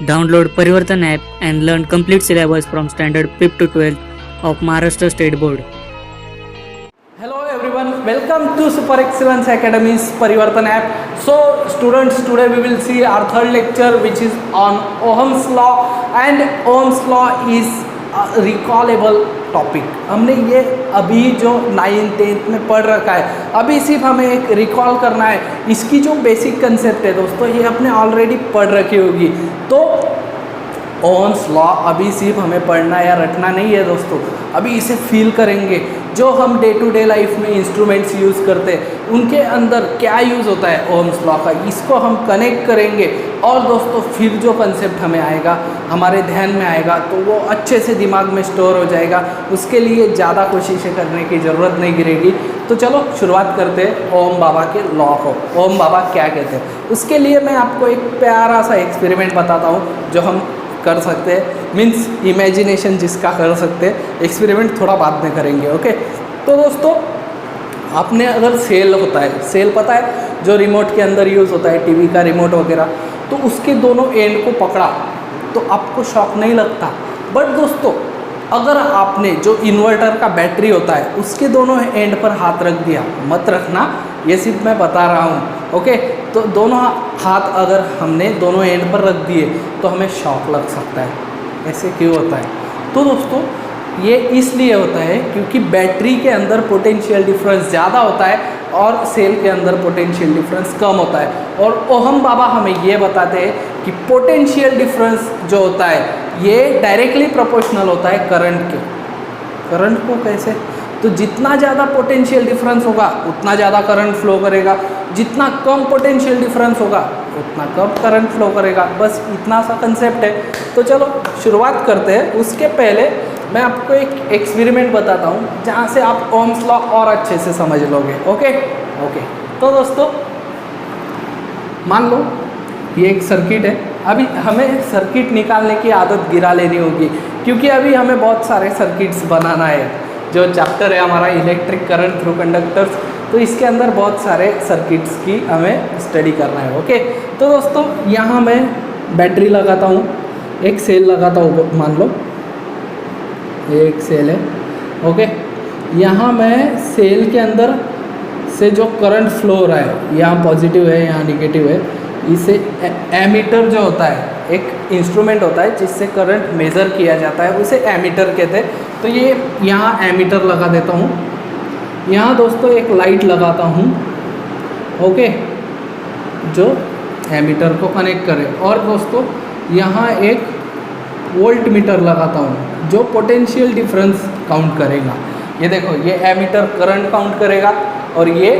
Download Parivartan app and learn complete syllabus from standard 5th to 12th of Maharashtra State Board. Hello everyone, welcome to Super Excellence Academy's Parivartan app. So students, today we will see our third lecture which is on Ohm's law, and Ohm's law is a recallable topic. हमने ये अभी जो 9th 10th में पढ़ रखा है, अभी सिर्फ हमें एक रिकॉल करना है. इसकी जो बेसिक कंसेप्ट है दोस्तों, ये आपने ऑलरेडी पढ़ रखी होगी. तो ओम्स लॉ अभी सिर्फ हमें पढ़ना या रटना नहीं है दोस्तों, अभी इसे फील करेंगे. जो हम डे टू डे लाइफ में इंस्ट्रूमेंट्स यूज़ करते हैं उनके अंदर क्या यूज़ होता है ओम्स लॉ का, इसको हम कनेक्ट करेंगे. और दोस्तों फिर जो कंसेप्ट हमें आएगा, हमारे ध्यान में आएगा, तो वो अच्छे से दिमाग में स्टोर हो जाएगा. उसके लिए ज़्यादा कोशिशें करने की ज़रूरत नहीं गिरेगी. तो चलो शुरुआत करते हैं ओम बाबा के लॉ को. ओम बाबा क्या कहते हैं, उसके लिए मैं आपको एक प्यारा सा एक्सपेरिमेंट बताता हूँ जो हम कर सकते हैं. मीन्स इमेजिनेशन जिसका कर सकते हैं, एक्सपेरिमेंट थोड़ा बाद में करेंगे. ओके, तो दोस्तों आपने अगर सेल होता है, सेल पता है जो रिमोट के अंदर यूज़ होता है, टीवी का रिमोट वगैरह, तो उसके दोनों एंड को पकड़ा तो आपको शॉक नहीं लगता. बट दोस्तों अगर आपने जो इन्वर्टर का बैटरी होता है उसके दोनों एंड पर हाथ रख दिया, मत रखना, ये सिर्फ मैं बता रहा हूँ. ओके, तो दोनों हाथ अगर हमने दोनों एंड पर रख दिए तो हमें शॉक लग सकता है. ऐसे क्यों होता है? तो दोस्तों ये इसलिए होता है क्योंकि बैटरी के अंदर पोटेंशियल डिफरेंस ज़्यादा होता है और सेल के अंदर पोटेंशियल डिफरेंस कम होता है. और ओहम बाबा हमें ये बताते हैं कि पोटेंशियल डिफरेंस जो होता है ये डायरेक्टली प्रोपोर्शनल होता है करंट के. करंट को कैसे? तो जितना ज़्यादा पोटेंशियल डिफरेंस होगा उतना ज़्यादा करंट फ्लो करेगा, जितना कम पोटेंशियल डिफरेंस होगा उतना कम करंट फ्लो करेगा. बस इतना सा कंसेप्ट है. तो चलो शुरुआत करते हैं. उसके पहले मैं आपको एक एक्सपेरिमेंट बताता हूँ जहाँ से आप ओम्स लॉ और अच्छे से समझ लोगे. ओके, तो दोस्तों मान लो ये एक सर्किट है. अभी हमें सर्किट निकालने की आदत गिरा लेनी होगी क्योंकि अभी हमें बहुत सारे सर्किट्स बनाना है. जो चैप्टर है हमारा इलेक्ट्रिक करंट थ्रू कंडक्टर्स, तो इसके अंदर बहुत सारे सर्किट्स की हमें स्टडी करना है. ओके, तो दोस्तों यहाँ मैं बैटरी लगाता हूँ, एक सेल लगाता हूँ, मान लो एक सेल है. ओके, यहाँ मैं सेल के अंदर से जो करंट फ्लो हो रहा है, यहाँ पॉजिटिव है यहाँ निगेटिव है, इसे एमीटर जो होता है, एक इंस्ट्रूमेंट होता है जिससे करंट मेज़र किया जाता है, उसे एमीटर कहते हैं. तो ये यहाँ एमीटर लगा देता हूँ. यहाँ दोस्तों एक लाइट लगाता हूँ. ओके, जो एमीटर को कनेक्ट करे. और दोस्तों यहाँ एक वोल्ट मीटर लगाता हूँ जो पोटेंशियल डिफरेंस काउंट करेगा. ये देखो, ये एमीटर करंट काउंट करेगा और ये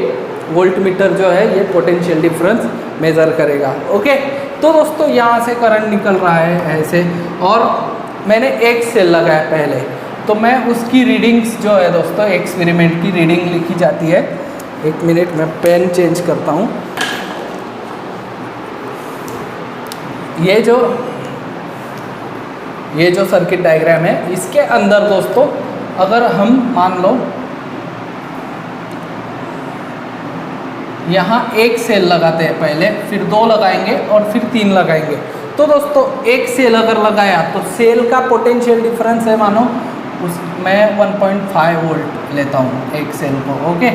वोल्ट मीटर जो है ये पोटेंशियल डिफरेंस मेज़र करेगा. ओके, तो दोस्तों यहाँ से करंट निकल रहा है ऐसे, और मैंने एक सेल लगाया पहले, तो मैं उसकी रीडिंग्स जो है दोस्तों, एक्सपेरिमेंट की रीडिंग लिखी जाती है. एक मिनट में पेन चेंज करता हूँ. ये जो सर्किट डायग्राम है, इसके अंदर दोस्तों अगर हम मान लो यहाँ एक सेल लगाते हैं पहले, फिर 2 लगाएंगे और फिर 3 लगाएंगे. तो दोस्तों एक सेल अगर लगाया तो सेल का पोटेंशियल डिफरेंस है, मानो मैं 1.5 वोल्ट लेता हूँ एक सेल को. ओके,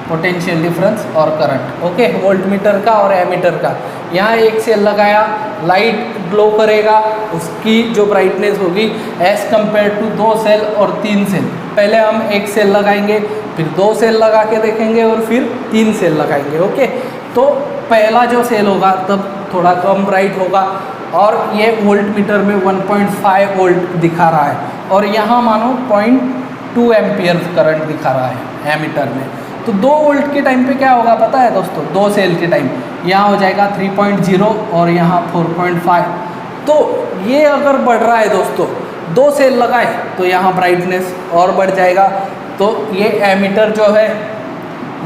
पोटेंशियल डिफरेंस और करंट. ओके, वोल्ट मीटर का और एमीटर का. यहाँ एक सेल लगाया, लाइट ग्लो करेगा, उसकी जो ब्राइटनेस होगी एज़ कम्पेयर टू 2 सेल और 3 सेल. पहले हम एक सेल लगाएंगे, फिर 2 सेल लगा के देखेंगे और फिर 3 सेल लगाएंगे. ओके, तो पहला जो सेल होगा तब थोड़ा कम ब्राइट होगा और ये वोल्ट मीटर में 1.5 वोल्ट दिखा रहा है, और यहाँ मानो 0.2 एम्पियर करंट दिखा रहा है एमीटर में. तो 2 वोल्ट के टाइम पे क्या होगा पता है दोस्तों? 2 सेल के टाइम यहाँ हो जाएगा 3.0 और यहाँ 4.5. तो ये अगर बढ़ रहा है दोस्तों, 2 सेल लगाए तो यहाँ ब्राइटनेस और बढ़ जाएगा. तो ये एमीटर जो है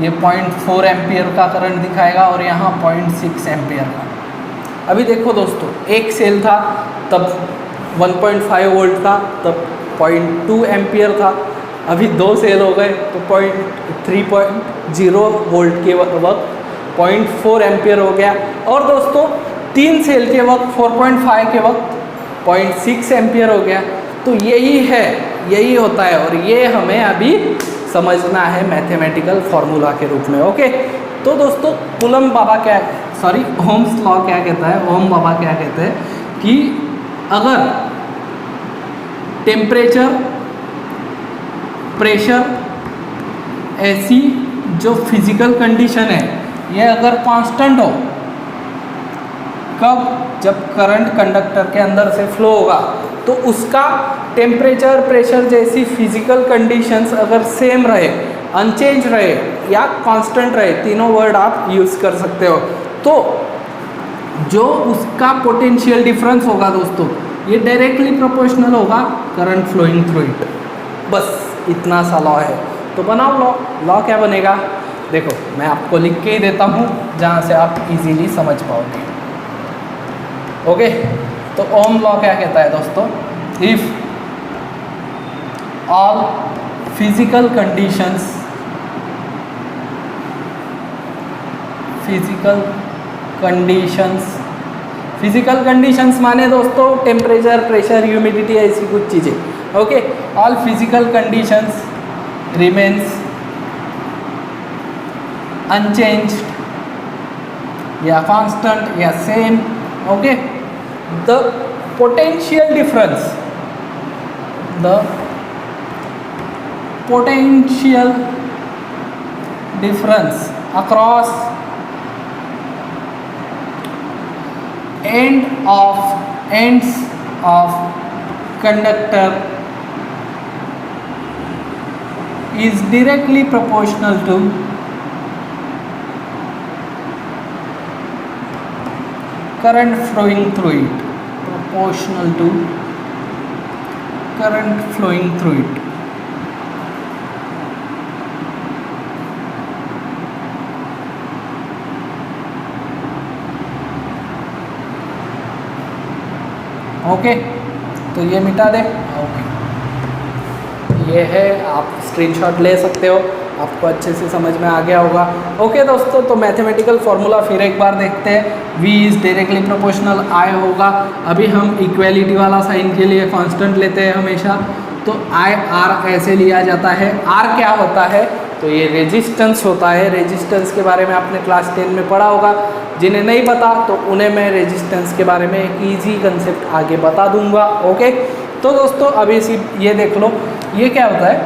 ये 0.4 एम्पियर का करंट दिखाएगा और यहाँ 0.6 एम्पियर का. अभी देखो दोस्तों, एक सेल था तब 1.5 वोल्ट था, तब 0.2 एम्पियर था. अभी 2 सेल हो गए तो 3.0 वोल्ट के वक्त 0.4 एम्पियर हो गया. और दोस्तों 3 सेल के वक्त 4.5 के वक्त 0.6 एम्पियर हो गया। तो यही होता है और ये हमें अभी समझना है मैथमेटिकल फॉर्मूला के रूप में। ओके, तो दोस्तों ओम्स लॉ क्या कहता है, ओम बाबा क्या कहते हैं कि अगर टेम्परेचर, प्रेशर, ऐसी जो फिजिकल कंडीशन है ये अगर कांस्टेंट हो, कब, जब करंट कंडक्टर के अंदर से फ्लो होगा, तो उसका टेम्परेचर, प्रेशर जैसी फिजिकल कंडीशंस अगर सेम रहे, अनचेंज रहे या कांस्टेंट रहे, तीनों वर्ड आप यूज़ कर सकते हो, तो जो उसका पोटेंशियल डिफरेंस होगा दोस्तों ये डायरेक्टली प्रोपोर्शनल होगा करंट फ्लोइंग थ्रू इट। बस इतना सा लॉ है। तो बनाओ लॉ क्या बनेगा, देखो मैं आपको लिख के ही देता हूँ जहाँ से आप इजीली समझ पाओगे। ओके, तो ओम लॉ क्या कहता है दोस्तों, इफ ऑल फिजिकल कंडीशंस माने दोस्तों टेम्परेचर, प्रेशर, ह्यूमिडिटी, ऐसी कुछ चीज़ें। Okay, all physical conditions remains unchanged या कांस्टेंट या same. Okay, the potential difference across ends of conductor is directly proportional to current flowing through it, okay, तो ये मिटा दे। ओके, ये है, आप स्क्रीनशॉट ले सकते हो, आपको अच्छे से समझ में आ गया होगा। ओके दोस्तों, तो मैथमेटिकल फॉर्मूला फिर एक बार देखते हैं। V is directly proportional I होगा। अभी हम इक्वेलिटी वाला साइन के लिए कांस्टेंट लेते हैं हमेशा, तो I R ऐसे लिया जाता है। R क्या होता है, तो ये रेजिस्टेंस होता है। रेजिस्टेंस के बारे में आपने क्लास 10 में पढ़ा होगा, जिन्हें नहीं पता तो उन्हें मैं रेजिस्टेंस के बारे में एक ईजी कंसेप्ट आगे बता दूंगा। ओके, तो दोस्तों अभी ये देख लो, ये क्या होता है,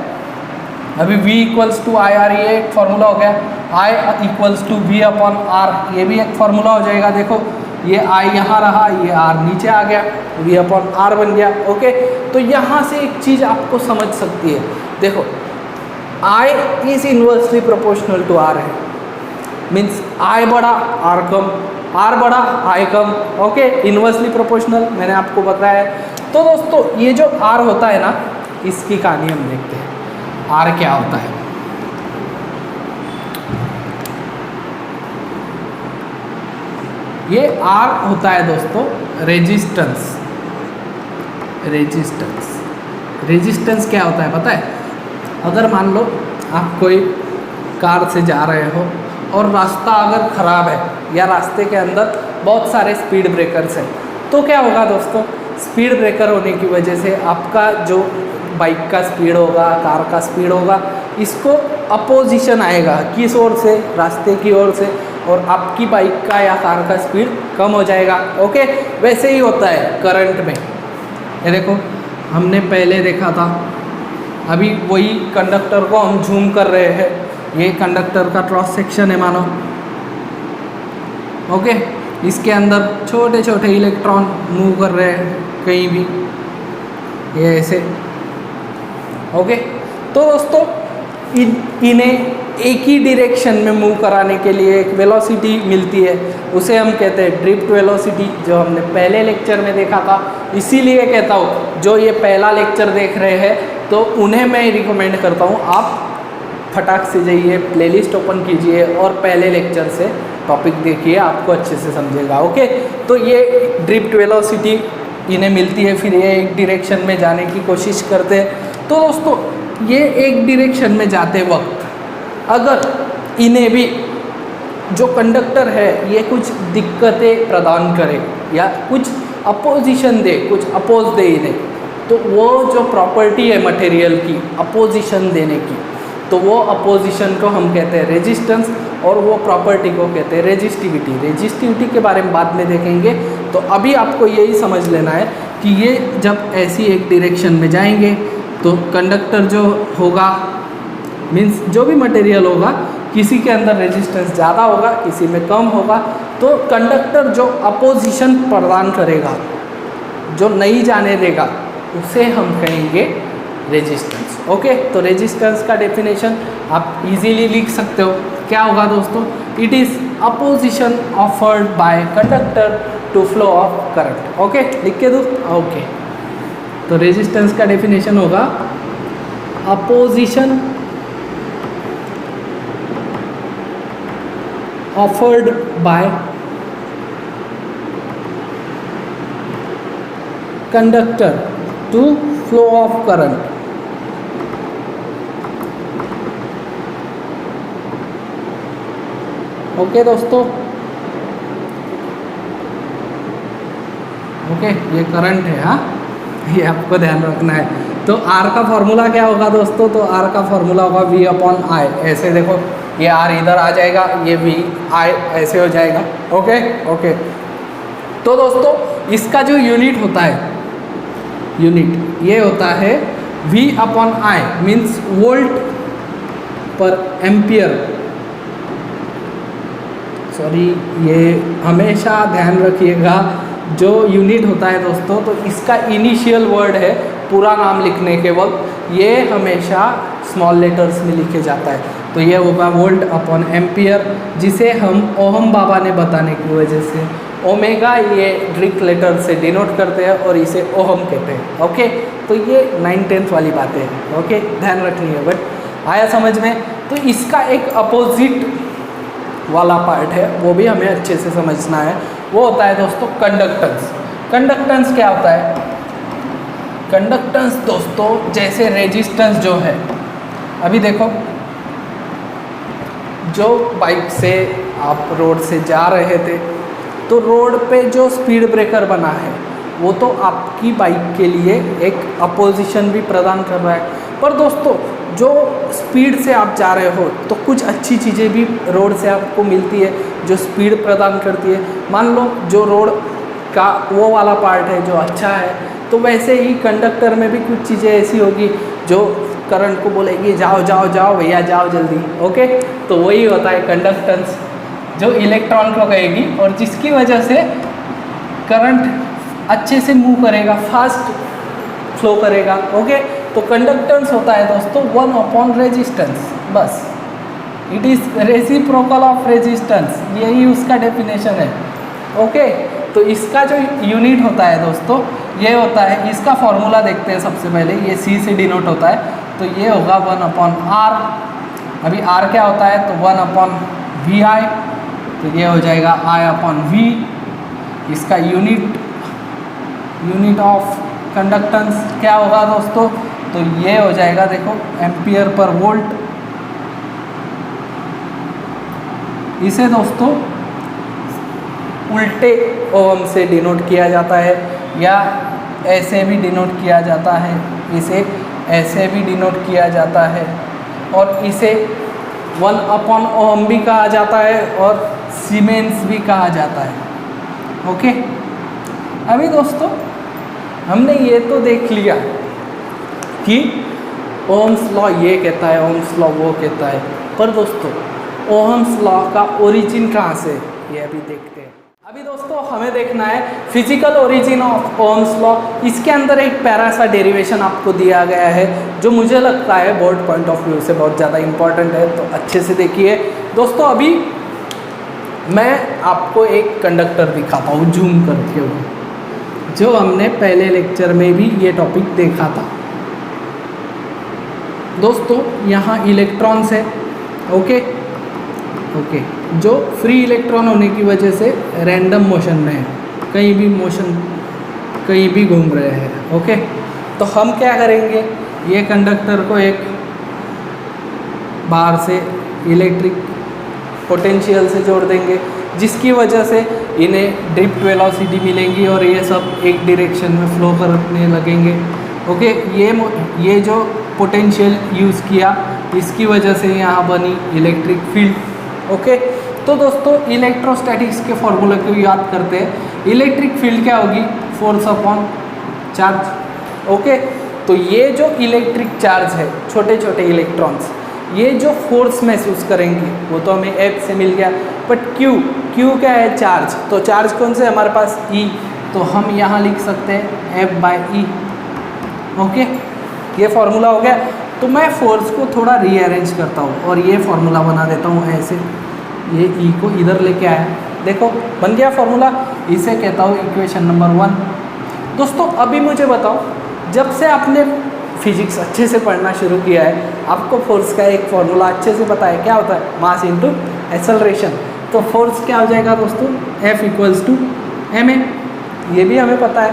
अभी V equals to I R, ये एक फार्मूला हो गया। I equals to V upon R, ये भी एक फार्मूला हो जाएगा। देखो ये I यहाँ रहा, ये R नीचे आ गया, V अपॉन R बन गया। ओके, तो यहाँ से एक चीज़ आपको समझ सकती है, देखो I is inversely proportional to R है, मीन्स I बड़ा R कम, R बड़ा I कम। ओके, इन्वर्सली प्रोपोर्शनल मैंने आपको बताया। तो दोस्तों ये जो R होता है ना, इसकी कहानी हम देखते हैं। R क्या होता है, ये R होता है दोस्तों रेजिस्टेंस। रेजिस्टेंस क्या होता है पता है, अगर मान लो आप कोई कार से जा रहे हो और रास्ता अगर ख़राब है या रास्ते के अंदर बहुत सारे स्पीड ब्रेकर्स हैं, तो क्या होगा दोस्तों, स्पीड ब्रेकर होने की वजह से आपका जो बाइक का स्पीड होगा, कार का स्पीड होगा, इसको अपोजिशन आएगा, किस ओर से, रास्ते की ओर से, और आपकी बाइक का या कार का स्पीड कम हो जाएगा। ओके, वैसे ही होता है करंट में। ये देखो हमने पहले देखा था, अभी वही कंडक्टर को हम जूम कर रहे हैं, ये कंडक्टर का क्रॉस सेक्शन है मानो। ओके, इसके अंदर छोटे छोटे इलेक्ट्रॉन मूव कर रहे हैं कहीं भी, ये ऐसे। ओके, तो दोस्तों इन्हें एक ही डायरेक्शन में मूव कराने के लिए एक वेलोसिटी मिलती है, उसे हम कहते हैं ड्रिफ्ट वेलोसिटी, जो हमने पहले लेक्चर में देखा था। इसीलिए कहता हूँ जो ये पहला लेक्चर देख रहे हैं तो उन्हें मैं रिकमेंड करता हूँ आप फटाक से जाइए, प्लेलिस्ट ओपन कीजिए और पहले लेक्चर से टॉपिक देखिए, आपको अच्छे से समझेगा। ओके, तो ये ड्रिफ्ट वेलोसिटी इन्हें मिलती है, फिर ये एक डायरेक्शन में जाने की कोशिश करते हैं। तो दोस्तों ये एक डायरेक्शन में जाते वक्त अगर इन्हें भी जो कंडक्टर है ये कुछ दिक्कतें प्रदान करे या कुछ अपोजिशन दे, कुछ अपोज दे इन्हें, तो वो जो प्रॉपर्टी है मटेरियल की अपोजिशन देने की, तो वो अपोजिशन को हम कहते हैं रेजिस्टेंस और वो प्रॉपर्टी को कहते हैं रेजिस्टिविटी। रेजिस्टिविटी के बारे में बाद में देखेंगे। तो अभी आपको यही समझ लेना है कि ये जब ऐसी एक डायरेक्शन में जाएंगे तो कंडक्टर जो होगा मीन्स जो भी मटेरियल होगा, किसी के अंदर रेजिस्टेंस ज़्यादा होगा, किसी में कम होगा, तो कंडक्टर जो अपोजिशन प्रदान करेगा, जो नहीं जाने देगा, उसे हम कहेंगे रेजिस्टेंस। ओके, तो रेजिस्टेंस का डेफिनेशन आप इजीली लिख सकते हो। क्या होगा दोस्तों? It is opposition offered by conductor to flow of current. Okay, लिख के दो। ओके, तो रेजिस्टेंस का डेफिनेशन होगा opposition offered by conductor to flow of current। Okay दोस्तों, ओके, ये करंट है, हाँ, ये आपको ध्यान रखना है। तो R का फॉर्मूला क्या होगा दोस्तों? तो R का फॉर्मूला होगा V/I। ऐसे देखो, ये R इधर आ जाएगा, ये VI ऐसे हो जाएगा। ओके ओके, तो दोस्तों इसका जो यूनिट होता है, यूनिट ये होता है V/I मीन्स वोल्ट पर एम्पियर। सॉरी, ये हमेशा ध्यान रखिएगा, जो यूनिट होता है दोस्तों, तो इसका इनिशियल वर्ड है, पूरा नाम लिखने के वक्त ये हमेशा स्मॉल लेटर्स में लिखे जाता है। तो ये होगा वोल्ट अपॉन एम्पियर, जिसे हम ओहम बाबा ने बताने की वजह से ओमेगा ये ग्रीक लेटर से डिनोट करते हैं और इसे ओहम कहते हैं। ओके, तो ये 9-10th वाली बातें हैं। ओके, ध्यान रखनी है। बट आया समझ में? तो इसका एक अपोजिट वाला पार्ट है, वो भी हमें अच्छे से समझना है। वो होता है दोस्तों कंडक्टेंस। कंडक्टेंस क्या होता है? कंडक्टेंस दोस्तों जैसे रेजिस्टेंस जो है, अभी देखो, जो बाइक से आप रोड से जा रहे थे, तो रोड पे जो स्पीड ब्रेकर बना है वो तो आपकी बाइक के लिए एक अपोजिशन भी प्रदान कर रहा है। पर दोस्तों जो स्पीड से आप जा रहे हो तो कुछ अच्छी चीज़ें भी रोड से आपको मिलती है जो स्पीड प्रदान करती है। मान लो जो रोड का वो वाला पार्ट है जो अच्छा है, तो वैसे ही कंडक्टर में भी कुछ चीज़ें ऐसी होगी जो करंट को बोलेगी जाओ जाओ जाओ भैया जाओ जल्दी। ओके, तो वही होता है कंडक्टेंस, जो इलेक्ट्रॉन को कहेगी और जिसकी वजह से करंट अच्छे से मूव करेगा, फास्ट फ्लो करेगा। ओके, तो कंडक्टेंस होता है दोस्तों 1/रेजिस्टेंस, बस। It is reciprocal of resistance, यही उसका डेफिनेशन है। ओके, तो इसका जो यूनिट होता है दोस्तों ये होता है, इसका फॉर्मूला देखते हैं सबसे पहले। ये C से डिनोट होता है, तो ये होगा 1/R। अभी R क्या होता है? तो 1/VI, तो ये हो जाएगा I/V। इसका यूनिट ऑफ कंडक्टेंस क्या होगा दोस्तों? तो ये हो जाएगा, देखो, एम्पियर पर वोल्ट। इसे दोस्तों उल्टे ओम से डिनोट किया जाता है, या ऐसे भी डिनोट किया जाता है, इसे ऐसे भी डिनोट किया जाता है, और इसे 1/ओम भी कहा जाता है और सीमेंस भी कहा जाता है। ओके, अभी दोस्तों हमने ये तो देख लिया कि ओम्स लॉ ये कहता है, ओम्स लॉ वो कहता है, पर दोस्तों ओम्स लॉ का ओरिजिन कहाँ से, ये अभी देखते हैं। अभी दोस्तों हमें देखना है physical origin of Ohm's law. इसके अंदर एक प्यारा सा डेरिवेशन आपको दिया गया है जो मुझे लगता है बोर्ड पॉइंट ऑफ व्यू से बहुत ज़्यादा इंपॉर्टेंट है, तो अच्छे से देखिए दोस्तों। अभी मैं आपको एक कंडक्टर दिखाता हूँ जूम करके हुए, जो हमने पहले लेक्चर में भी ये टॉपिक देखा था दोस्तों। यहाँ इलेक्ट्रॉन्स है, ओके, जो फ्री इलेक्ट्रॉन होने की वजह से रैंडम मोशन में है, कहीं भी मोशन, कहीं भी घूम रहे हैं। ओके, तो हम क्या करेंगे, ये कंडक्टर को एक बाहर से इलेक्ट्रिक पोटेंशियल से जोड़ देंगे, जिसकी वजह से इन्हें ड्रिफ्ट वेलोसिटी मिलेंगी और ये सब एक डायरेक्शन में फ्लो करने लगेंगे। ओके, ये जो पोटेंशियल यूज़ किया इसकी वजह से यहाँ बनी इलेक्ट्रिक फील्ड। ओके, तो दोस्तों इलेक्ट्रोस्टैटिक्स के फॉर्मूले को याद करते हैं। इलेक्ट्रिक फील्ड क्या होगी? Force upon charge. ओके, तो ये जो इलेक्ट्रिक चार्ज है, छोटे छोटे इलेक्ट्रॉन्स, ये जो फोर्स महसूस करेंगे वो तो हमें F से मिल गया, बट Q क्या है? चार्ज। तो चार्ज कौन से हमारे पास? E, तो हम यहाँ लिख सकते हैं F/E। ओके, ये फॉर्मूला हो गया। तो मैं फोर्स को थोड़ा रीअरेंज करता हूँ और ये फॉर्मूला बना देता हूँ ऐसे, ये E को इधर लेके आया, देखो बन गया फॉर्मूला। इसे कहता हूँ इक्वेशन नंबर 1। दोस्तों अभी मुझे बताओ, जब से आपने फिजिक्स अच्छे से पढ़ना शुरू किया है, आपको फोर्स का एक फॉर्मूला अच्छे से पता है, क्या होता है? Mass into acceleration. तो फोर्स क्या हो जाएगा दोस्तों? F = ma, ये भी हमें पता है।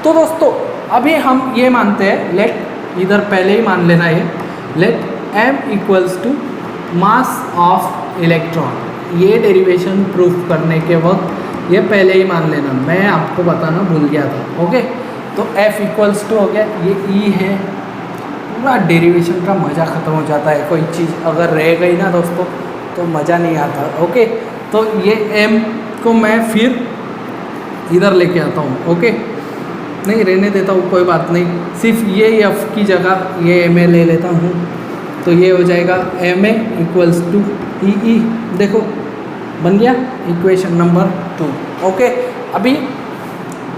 तो दोस्तों अभी हम ये मानते हैं, लेट इधर पहले ही मान लेना ये, let m = mass of electron. ये डेरिवेशन प्रूफ करने के वक्त ये पहले ही मान लेना, मैं आपको बताना भूल गया था। ओके, तो F = हो गया, ये E है। पूरा डेरिवेशन का मज़ा ख़त्म हो जाता है, कोई चीज़ अगर रह गई ना दोस्तों तो मज़ा नहीं आता। ओके, तो ये M को मैं फिर इधर लेके आता हूँ। ओके, नहीं रहने देता हूँ, कोई बात नहीं, सिर्फ ये F की जगह ये ma ले लेता हूँ। तो ये हो जाएगा ma = EE। देखो बन गया इक्वेशन नंबर 2। ओके, अभी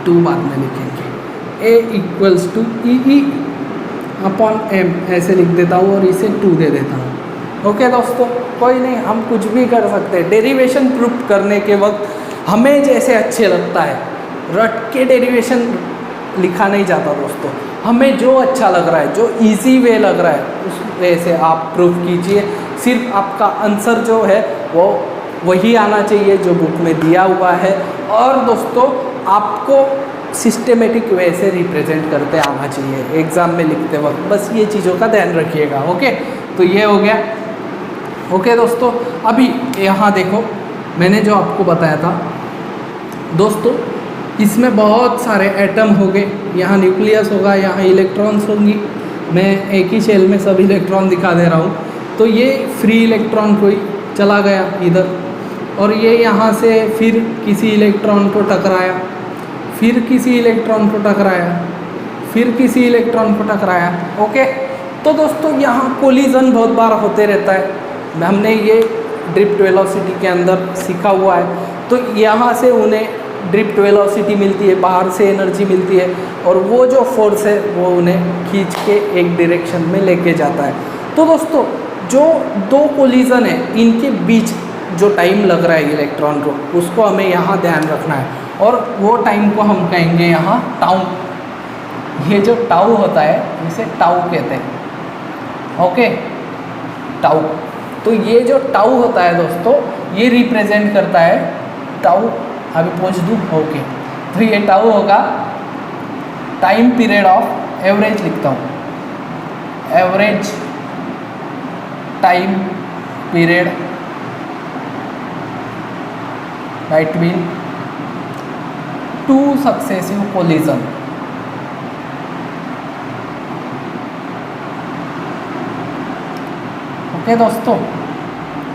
2 बाद में लिखेंगे, A = EE/m ऐसे लिख देता हूँ और इसे 2 दे देता हूँ। ओके दोस्तों, कोई नहीं, हम कुछ भी कर सकते हैं। डेरिवेशन प्रूफ करने के वक्त हमें जैसे अच्छे लगता है, रट के डेरिवेशन लिखा नहीं जाता दोस्तों। हमें जो अच्छा लग रहा है, जो इजी वे लग रहा है, उस वे से आप प्रूफ कीजिए। सिर्फ आपका आंसर जो है वो वही आना चाहिए जो बुक में दिया हुआ है, और दोस्तों आपको सिस्टेमेटिक वे से रिप्रेजेंट करते आना चाहिए एग्ज़ाम में लिखते वक्त। बस ये चीज़ों का ध्यान रखिएगा। ओके, तो ये हो गया। ओके दोस्तों, अभी यहाँ देखो, मैंने जो आपको बताया था दोस्तों, इसमें बहुत सारे एटम हो गए, यहाँ न्यूक्लियस होगा, यहाँ इलेक्ट्रॉन्स होंगी। मैं एक ही शेल में सब इलेक्ट्रॉन दिखा दे रहा हूँ। तो ये फ्री इलेक्ट्रॉन कोई चला गया इधर, और ये यहाँ से फिर किसी इलेक्ट्रॉन को टकराया, फिर किसी इलेक्ट्रॉन को टकराया, फिर किसी इलेक्ट्रॉन को टकराया। ओके, तो दोस्तों यहाँ कोलिजन बहुत बार होते रहता है, हमने ये ड्रिफ्ट वेलोसिटी के अंदर सीखा हुआ है। तो यहाँ से उन्हें ड्रिफ्ट वेलोसिटी मिलती है, बाहर से एनर्जी मिलती है, और वो जो फोर्स है वो उन्हें खींच के एक डायरेक्शन में लेके जाता है। तो दोस्तों जो 2 कोलिजन है, इनके बीच जो टाइम लग रहा है इलेक्ट्रॉन को, उसको हमें यहाँ ध्यान रखना है, और वो टाइम को हम कहेंगे यहाँ टाउ। ये जो टाउ होता है इसे टाउ कहते हैं। Okay, tau. तो ये जो टाउ होता है दोस्तों, ये रिप्रेजेंट करता है टाउ। अभी पूछ दूँ? ओके, तो ये टाउ होगा टाइम पीरियड ऑफ एवरेज, लिखता हूँ average time period between 2 successive collision. Okay दोस्तों,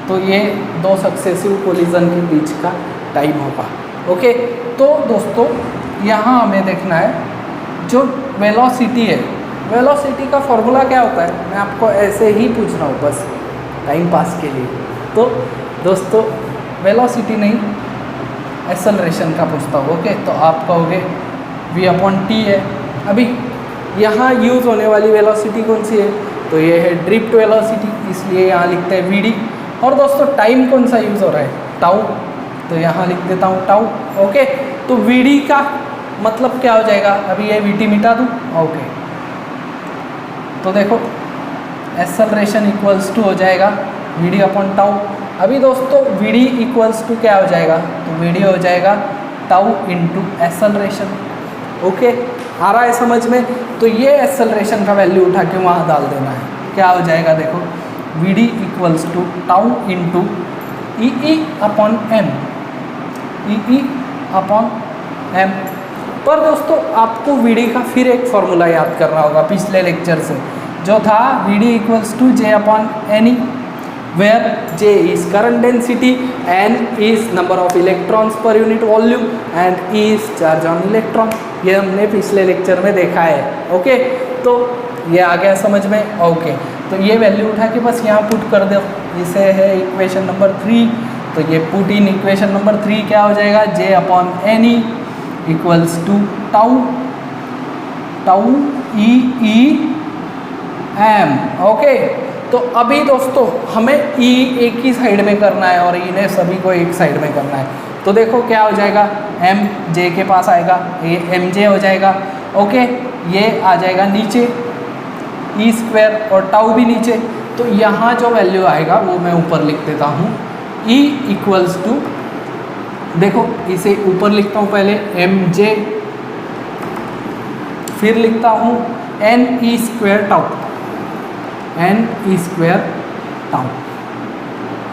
तो ये 2 सक्सेसिव कोलिजन के बीच का टाइम होगा। ओके, तो दोस्तों यहाँ हमें देखना है जो वेलोसिटी है, वेलोसिटी का फॉर्मूला क्या होता है, मैं आपको ऐसे ही पूछ रहा हूँ बस टाइम पास के लिए। तो दोस्तों वेलोसिटी नहीं, एक्सेलरेशन का पूछता हूँ। ओके, तो आप कहोगे v/t है। अभी यहाँ यूज़ होने वाली वेलोसिटी कौन सी है? तो ये है ड्रिफ्ट वेलोसिटी, इसलिए यहाँ लिखते हैं vd। और दोस्तों टाइम कौन सा यूज़ हो रहा है? टाउ, तो यहाँ लिख देता हूँ टाउ। ओके, तो vd का मतलब क्या हो जाएगा? अभी ये vt मिटा दूँ। ओके, तो देखो एक्सेलरेशन = हो जाएगा vd/टाउ। अभी दोस्तों vd = क्या हो जाएगा? तो vd हो जाएगा टाउ इंटू एक्सेलरेशन। ओके, आ रहा है समझ में? तो ये एक्सेलरेशन का वैल्यू उठा के वहाँ डाल देना है। क्या हो जाएगा? देखो vd = tau into E upon M, E upon M. पर दोस्तों आपको वी डी का फिर एक फॉर्मूला याद करना होगा पिछले लेक्चर से, जो था V D equals to J upon N E, where J is current density, N is number of electrons per unit volume and E is charge on electron. ये हमने पिछले लेक्चर में देखा है। ओके, तो ये आ गया समझ में। ओके, तो ये वैल्यू उठा के बस यहाँ पुट कर दो, इसे है इक्वेशन नंबर 3। तो ये पुट इन इक्वेशन नंबर 3 क्या हो जाएगा, J upon N E equals to tau, tau E M. Okay, तो अभी दोस्तों हमें ई एक ही साइड में करना है और ई ने सभी को एक साइड में करना है। तो देखो क्या हो जाएगा, एम जे के पास आएगा, ये एम जे हो जाएगा। ओके, ये आ जाएगा नीचे ई स्क्वायर और टाउ भी नीचे। तो यहाँ जो वैल्यू आएगा वो मैं ऊपर लिख देता हूँ, ई इक्वल्स टू, देखो इसे ऊपर लिखता हूँ पहले एम जे, फिर लिखता हूँ N E square tau, N E square tau.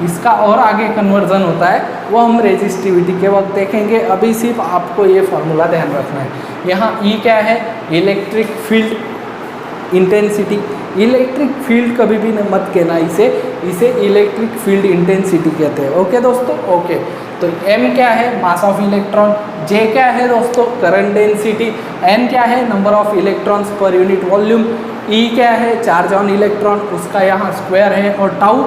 इसका और आगे कन्वर्जन होता है वो हम रेजिस्टिविटी के वक्त देखेंगे, अभी सिर्फ आपको ये फॉर्मूला ध्यान रखना है। यहाँ ई क्या है, electric field intensity. Electric field कभी भी मत कहना इसे इलेक्ट्रिक फील्ड इंटेंसिटी कहते हैं। ओके दोस्तों, ओके। तो m क्या है, मास ऑफ इलेक्ट्रॉन, j क्या है दोस्तों, करंट डेंसिटी, n क्या है, number of electrons per unit volume, E क्या है, चार्ज ऑन इलेक्ट्रॉन, उसका यहाँ स्क्वायर है, और tau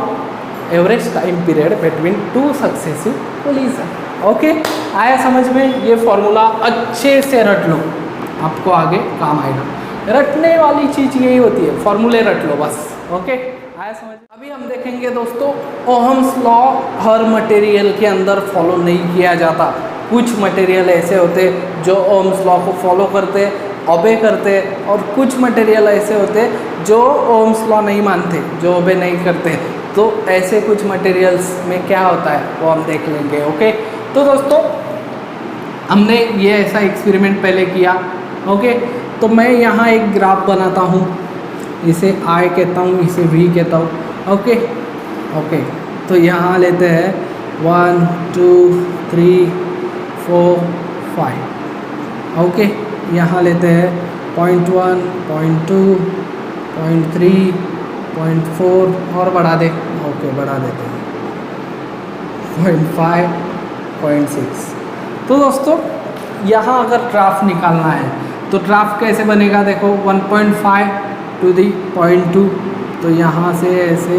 average time period between two successive collision. Okay, आया समझ में। ये फॉर्मूला अच्छे से रट लो, आपको आगे काम आएगा। रटने वाली चीज़ यही होती है, फॉर्मूले रट लो बस। ओके, आया समझ। अभी हम देखेंगे दोस्तों, ओहम्स लॉ हर मटेरियल के अंदर फॉलो नहीं किया जाता। कुछ मटेरियल ऐसे होते जो ओहम्स लॉ को फॉलो करते, ओबे करते, और कुछ मटेरियल ऐसे होते जो ओहम्स लॉ नहीं मानते, जो ओबे नहीं करते। तो ऐसे कुछ मटेरियल्स में क्या होता है वो हम देख लेंगे। ओके, तो दोस्तों हमने ये ऐसा एक्सपेरिमेंट पहले किया। ओके, तो मैं यहाँ एक ग्राफ बनाता हूँ, इसे आई कहता हूँ, इसे वी कहता हूँ। ओके, ओके, तो यहाँ लेते हैं 1 2 3 4 5। ओके, यहाँ लेते हैं 0.1 0.2 0.3 0.4 और बढ़ा दे। ओके, बढ़ा देते हैं 0.5 0.6। तो दोस्तों यहाँ अगर ग्राफ निकालना है तो ग्राफ कैसे बनेगा, देखो 1.5 टू दी 0.2, तो यहाँ से ऐसे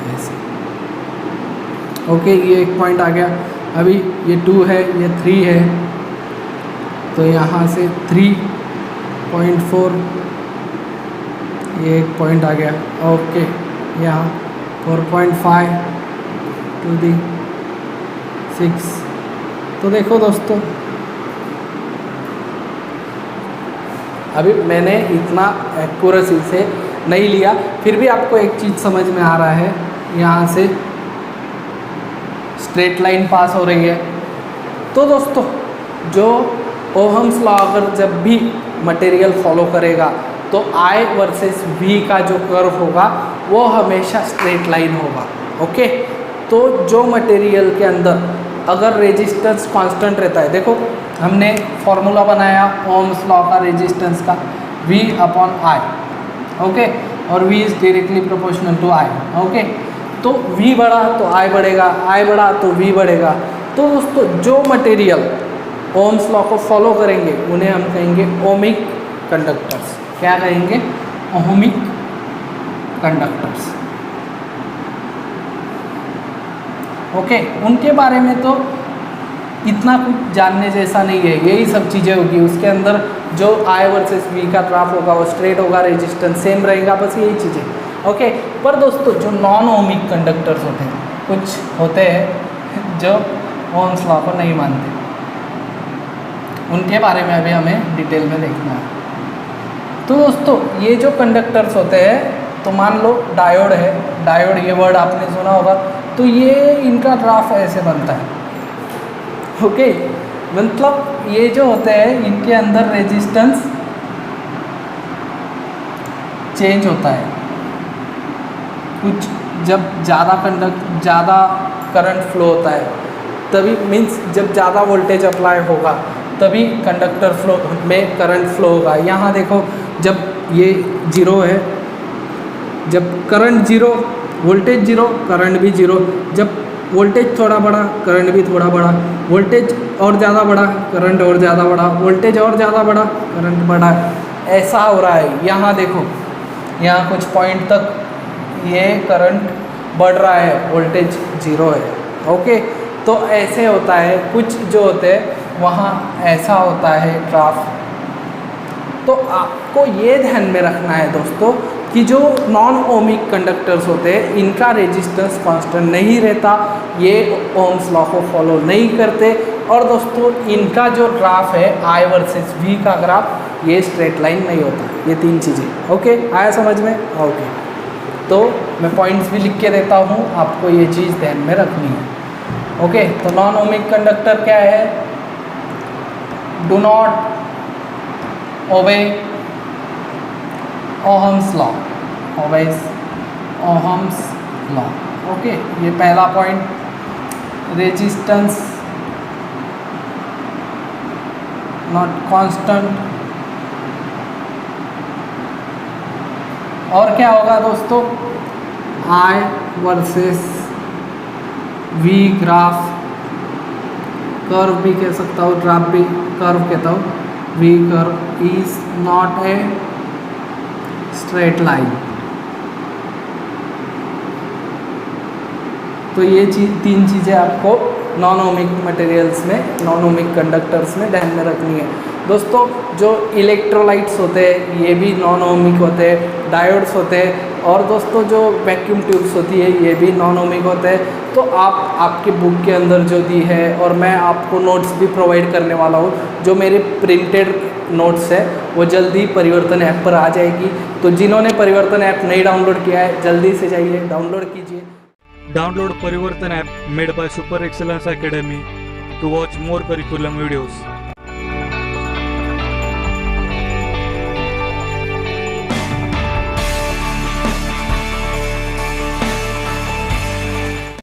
ऐसे। ओके, ये एक पॉइंट आ गया। अभी ये 2 है, ये 3 है, तो यहाँ से 3.4, ये एक पॉइंट आ गया। ओके, यहाँ 4.5 टू दी 6। तो देखो दोस्तों, अभी मैंने इतना एक्यूरेसी से नहीं लिया, फिर भी आपको एक चीज़ समझ में आ रहा है, यहाँ से स्ट्रेट लाइन पास हो रही है। तो दोस्तों जो ओहम्स लॉ अगर जब भी मटेरियल फॉलो करेगा तो I वर्सेस V का जो कर्व होगा वो हमेशा स्ट्रेट लाइन होगा। ओके, तो जो मटेरियल के अंदर अगर रेजिस्टेंस कांस्टेंट रहता है, देखो हमने फॉर्मूला बनाया ओहम्स लॉ का रेजिस्टेंस का, V अपॉन I। ओके, और V is directly proportional to I। Okay, तो V बढ़ा तो I बढ़ेगा, I बढ़ा तो V बढ़ेगा। तो दोस्तों जो मटेरियल ओहम्स लॉ को फॉलो करेंगे उन्हें हम कहेंगे ओमिक कंडक्टर्स। क्या कहेंगे, ओमिक कंडक्टर्स। ओके, उनके बारे में तो इतना कुछ जानने जैसा नहीं है, यही सब चीज़ें होगी। उसके अंदर जो I वर्सेस V का ग्राफ होगा वो स्ट्रेट होगा, रेजिस्टेंस सेम रहेगा, बस यही चीज़ें। ओके, पर दोस्तों जो नॉन ओमिक कंडक्टर्स होते हैं, कुछ होते हैं जो ओहम्स लॉ को नहीं मानते, उनके बारे में अभी हमें डिटेल में देखना है। तो दोस्तों ये जो कंडक्टर्स होते हैं, तो मान लो डायोड है, डायोड ये वर्ड आपने सुना होगा, तो ये इनका ग्राफ ऐसे बनता है। ओके, मतलब ये जो होते हैं इनके अंदर रेजिस्टेंस चेंज होता है, कुछ जब ज़्यादा करंट फ्लो होता है तभी, मीन्स जब ज़्यादा वोल्टेज अप्लाई होगा तभी कंडक्टर फ्लो में करंट फ्लो होगा। यहाँ देखो, जब ये जीरो है, जब current zero, voltage zero, current भी जीरो, जब वोल्टेज थोड़ा बढ़ा करंट भी थोड़ा बढ़ा, वोल्टेज और ज़्यादा बढ़ा करंट और ज़्यादा बढ़ा, वोल्टेज और ज़्यादा बढ़ा करंट बढ़ा, ऐसा हो रहा है। यहाँ देखो, यहाँ कुछ पॉइंट तक ये करंट बढ़ रहा है, वोल्टेज जीरो है, ओके। तो ऐसे होता है, कुछ जो होते हैं वहाँ ऐसा होता है ग्राफ। तो आपको ये ध्यान में रखना है दोस्तों कि जो नॉन ओमिक कंडक्टर्स होते हैं इनका रेजिस्टेंस कांस्टेंट नहीं रहता, ये ओम्स लॉ को फॉलो नहीं करते। और दोस्तों इनका जो ग्राफ है I वर्सेस V का ग्राफ, ये स्ट्रेट लाइन नहीं होता। ये तीन चीज़ें, ओके, आया समझ में? ओके, तो मैं पॉइंट्स भी लिख के देता हूँ, आपको ये चीज़ ध्यान में रखनी है, ओके। तो नॉन ओमिक कंडक्टर क्या है? Do not obey Ohm's law, obeys Ohm's law, okay. ये पहला पॉइंट। Resistance not constant. और क्या होगा दोस्तों? I versus V graph, curve भी कह सकता हूँ, ग्राफ भी कर्व कहता हूँ। V curve is not a straight line. तो ये तीन चीज़ें आपको नॉन ओमिक मटेरियल्स में, नॉन ओमिक कंडक्टर्स में ध्यान में रखनी है। दोस्तों जो इलेक्ट्रोलाइट्स होते हैं ये भी नॉन ओमिक होते हैं, डायोड्स होते हैं, और दोस्तों जो वैक्यूम ट्यूब्स होती है ये भी नॉन ओमिक होते हैं। तो आप आपकी बुक के अंदर जो दी है, और मैं आपको नोट्स भी प्रोवाइड करने वाला हूँ, जो मेरे प्रिंटेड नोट्स है वो जल्दी परिवर्तन ऐप पर आ जाएगी। तो जिन्होंने परिवर्तन ऐप नहीं डाउनलोड किया है जल्दी से जाइए डाउनलोड कीजिए। Download Parivartan app made by Super Excellence Academy to watch more curriculum videos.